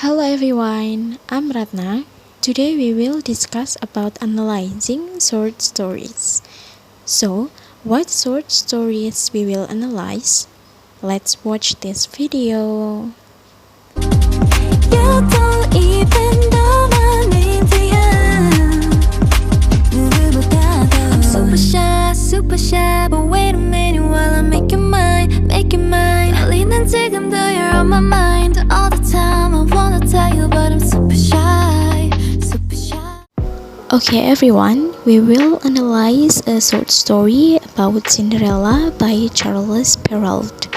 Hello everyone, I'm Ratna. Today we will discuss about analyzing short stories. So, what short stories we will analyze? Let's watch this video. You don't even know my name, I'm super shy, but wait a minute while I make you mine. 떨리는 지금도 you're on my mind all the time. I wanna tell you, but I'm super shy. Okay everyone, we will analyze a short story about Cinderella by Charles Perrault.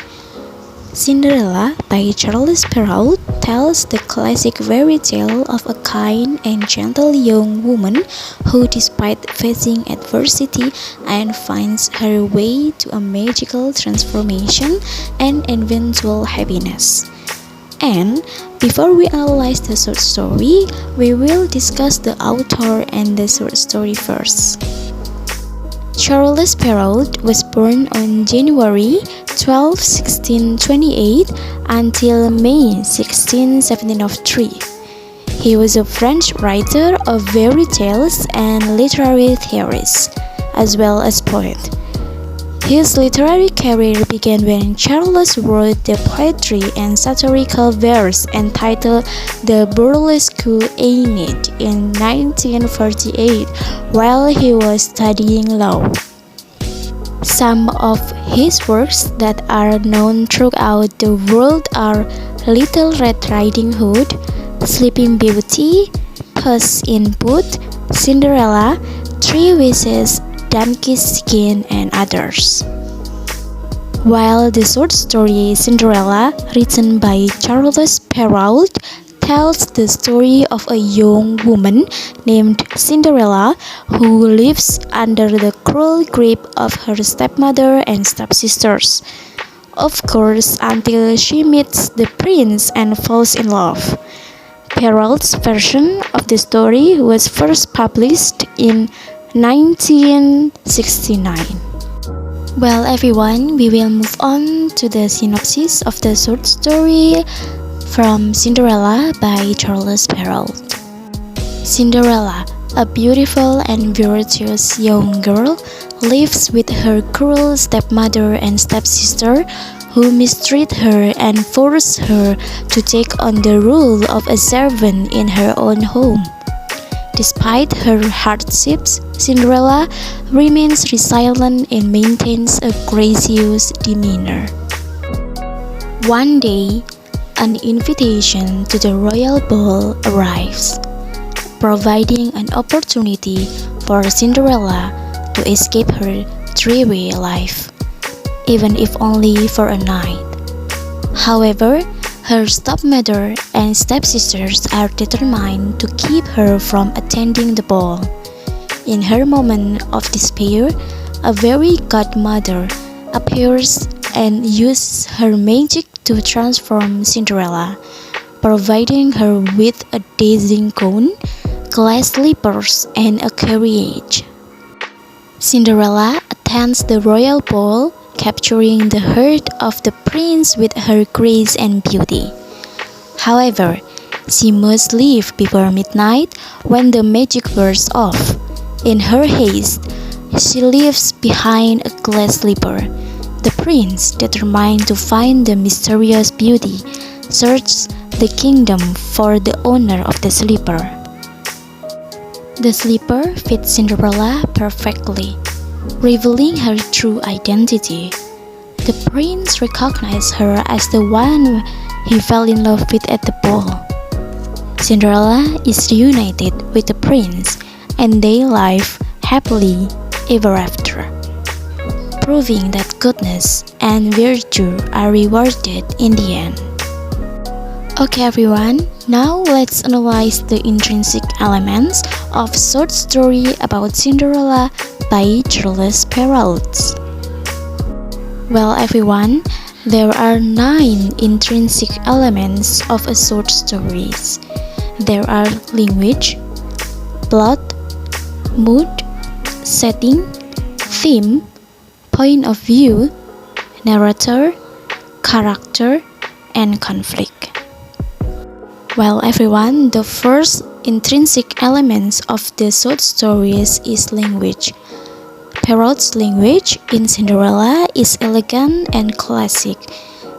Cinderella by Charles Perrault tells the classic fairy tale of a kind and gentle young woman who, despite facing adversity, and finds her way to a magical transformation and eventual happiness. And before we analyze the short story, we will discuss the author and the short story first. Charles Perrault was born on January 12, 1628 until May 16, 1703. He was a French writer of fairy tales and literary theories, as well as poet. His literary career began when Charles wrote the poetry and satirical verse entitled The Burlesque Aeneid in 1948 while he was studying law. Some of his works that are known throughout the world are Little Red Riding Hood, Sleeping Beauty, Puss in Boots, Cinderella, Three Wishes, Donkey's Skin, and others. While the short story Cinderella, written by Charles Perrault, tells the story of a young woman named Cinderella who lives under the cruel grip of her stepmother and stepsisters. Of course, until she meets the prince and falls in love. Perrault's version of the story was first published in 1969. Well everyone, we will move on to the synopsis of the short story from Cinderella by Charles Perrault. Cinderella, a beautiful and virtuous young girl, lives with her cruel stepmother and stepsister who mistreat her and force her to take on the role of a servant in her own home. Despite her hardships, Cinderella remains resilient and maintains a gracious demeanor. One day, an invitation to the royal ball arrives, providing an opportunity for Cinderella to escape her dreary life, even if only for a night. However, her stepmother and stepsisters are determined to keep her from attending the ball. In her moment of despair, a fairy godmother appears and uses her magic to transform Cinderella, providing her with a dancing gown, glass slippers, and a carriage. Cinderella attends the royal ball, capturing the heart of the prince with her grace and beauty. However, she must leave before midnight when the magic wears off. In her haste, she leaves behind a glass slipper. The prince, determined to find the mysterious beauty, searches the kingdom for the owner of the slipper. The slipper fits Cinderella perfectly, revealing her true identity. The prince recognizes her as the one he fell in love with at the ball. Cinderella is reunited with the prince, and they live happily ever after, proving that goodness and virtue are rewarded in the end. Okay everyone, now let's analyze the intrinsic elements of short story about Cinderella by Charles Perrault. Well everyone, there are 9 intrinsic elements of a short story. There are language, plot, mood, setting, theme, point of view, narrator, character, and conflict. Well, everyone, the first intrinsic elements of the short stories is language. Perrault's language in Cinderella is elegant and classic.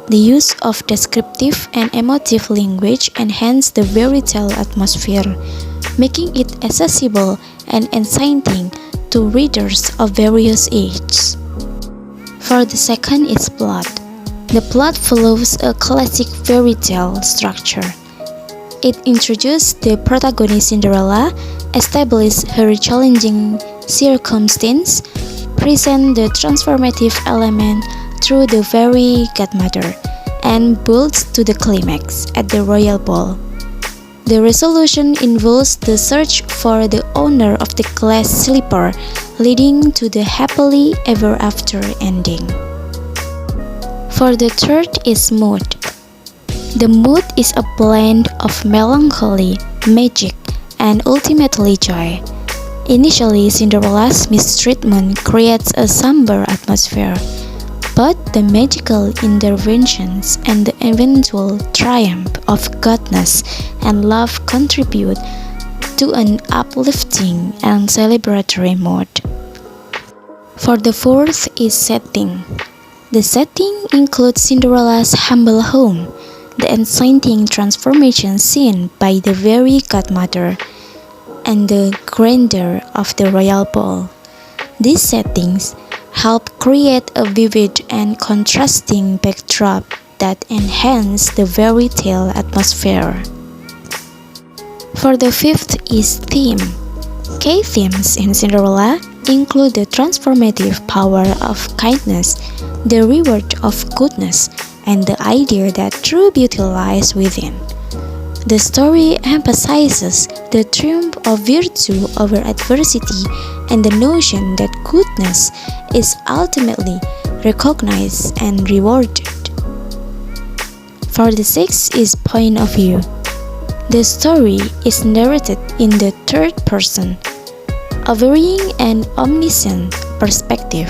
The use of descriptive and emotive language enhances the fairy tale atmosphere, making it accessible and enchanting to readers of various ages. For the second is plot. The plot follows a classic fairy tale structure. It introduces the protagonist Cinderella, establishes her challenging circumstance, presents the transformative element through the fairy godmother, and builds to the climax at the royal ball. The resolution involves the search for the owner of the glass slipper, leading to the happily ever after ending. For the third is mood. The mood is a blend of melancholy, magic, and ultimately joy. Initially, Cinderella's mistreatment creates a somber atmosphere, but the magical interventions and the eventual triumph of goodness and love contribute to an uplifting and celebratory mood. For the fourth is setting. The setting includes Cinderella's humble home, the enchanting transformation seen by the fairy godmother, and the grandeur of the royal ball. These settings help create a vivid and contrasting backdrop that enhance the fairy tale atmosphere. For the fifth is theme. Key themes in Cinderella include the transformative power of kindness, the reward of goodness, and the idea that true beauty lies within. The story emphasizes the triumph of virtue over adversity and the notion that goodness is ultimately recognized and rewarded. For the sixth is point of view. The story is narrated in the third person, a varying and omniscient perspective.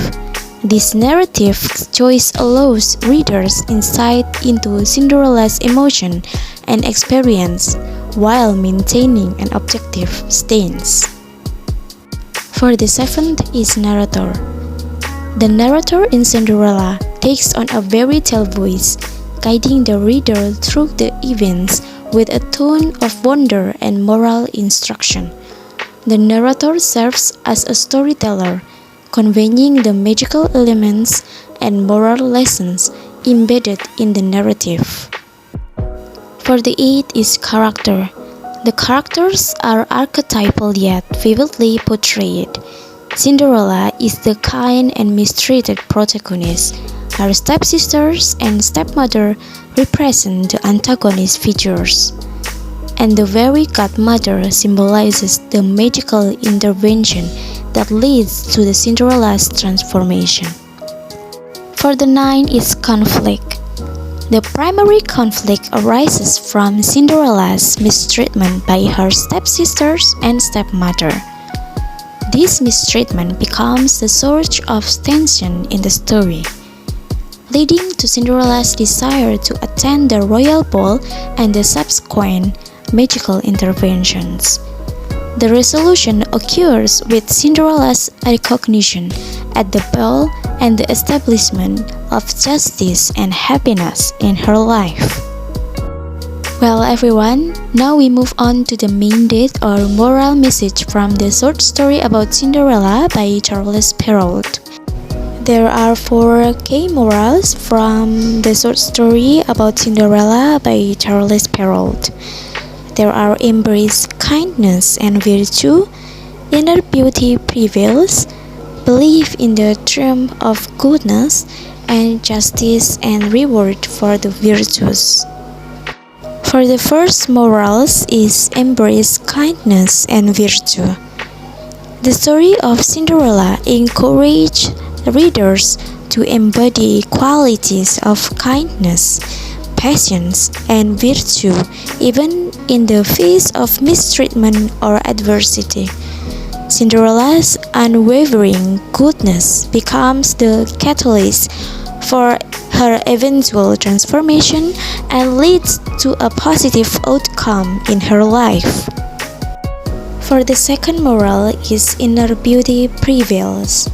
This narrative choice allows readers insight into Cinderella's emotion and experience while maintaining an objective stance. For the seventh is narrator. The narrator in Cinderella takes on a fairy tale voice, guiding the reader through the events with a tone of wonder and moral instruction. The narrator serves as a storyteller, conveying the magical elements and moral lessons embedded in the narrative. For the eighth is character. The characters are archetypal yet vividly portrayed. Cinderella is the kind and mistreated protagonist. Her stepsisters and stepmother represent the antagonist figures, and the fairy godmother symbolizes the magical intervention that leads to the Cinderella's transformation. For the ninth is conflict. The primary conflict arises from Cinderella's mistreatment by her stepsisters and stepmother. This mistreatment becomes the source of tension in the story, leading to Cinderella's desire to attend the royal ball and the subsequent magical interventions. The resolution occurs with Cinderella's recognition at the ball and the establishment of justice and happiness in her life. Well, everyone, now we move on to the main date or moral message from the short story about Cinderella by Charles Perrault. There are 4 key morals from the short story about Cinderella by Charles Perrault. There are embrace kindness and virtue, inner beauty prevails, believe in the triumph of goodness, and justice and reward for the virtues. For the first morals is embrace kindness and virtue. The story of Cinderella encourages readers to embody qualities of kindness, patience, and virtue even in the face of mistreatment or adversity. Cinderella's unwavering goodness becomes the catalyst for her eventual transformation and leads to a positive outcome in her life. For the second moral is inner beauty prevails.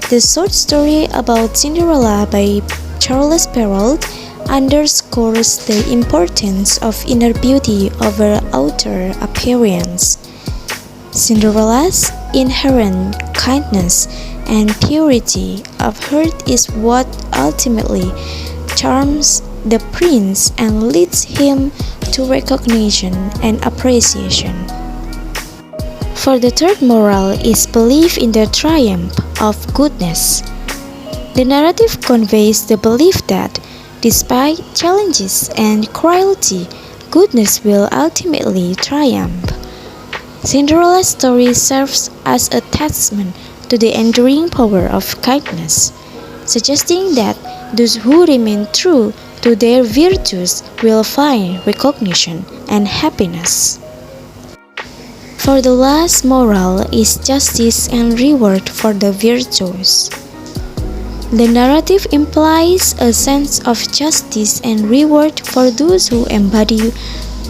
The short story about Cinderella by Charles Perrault underscores the importance of inner beauty over outer appearance. Cinderella's inherent kindness and purity of heart is what ultimately charms the prince and leads him to recognition and appreciation. For the third moral is belief in the triumph of goodness. The narrative conveys the belief that, despite challenges and cruelty, goodness will ultimately triumph. Cinderella's story serves as a testament to the enduring power of kindness, suggesting that those who remain true to their virtues will find recognition and happiness. For the last moral is justice and reward for the virtuous. The narrative implies a sense of justice and reward for those who embody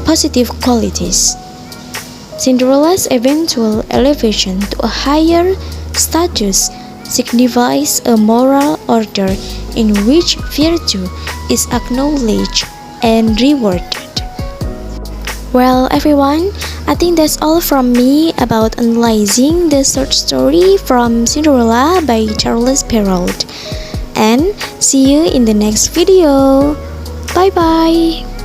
positive qualities. Cinderella's eventual elevation to a higher status signifies a moral order in which virtue is acknowledged and rewarded. Well, everyone, I think that's all from me about analyzing the short story from Cinderella by Charles Perrault. And see you in the next video. Bye bye.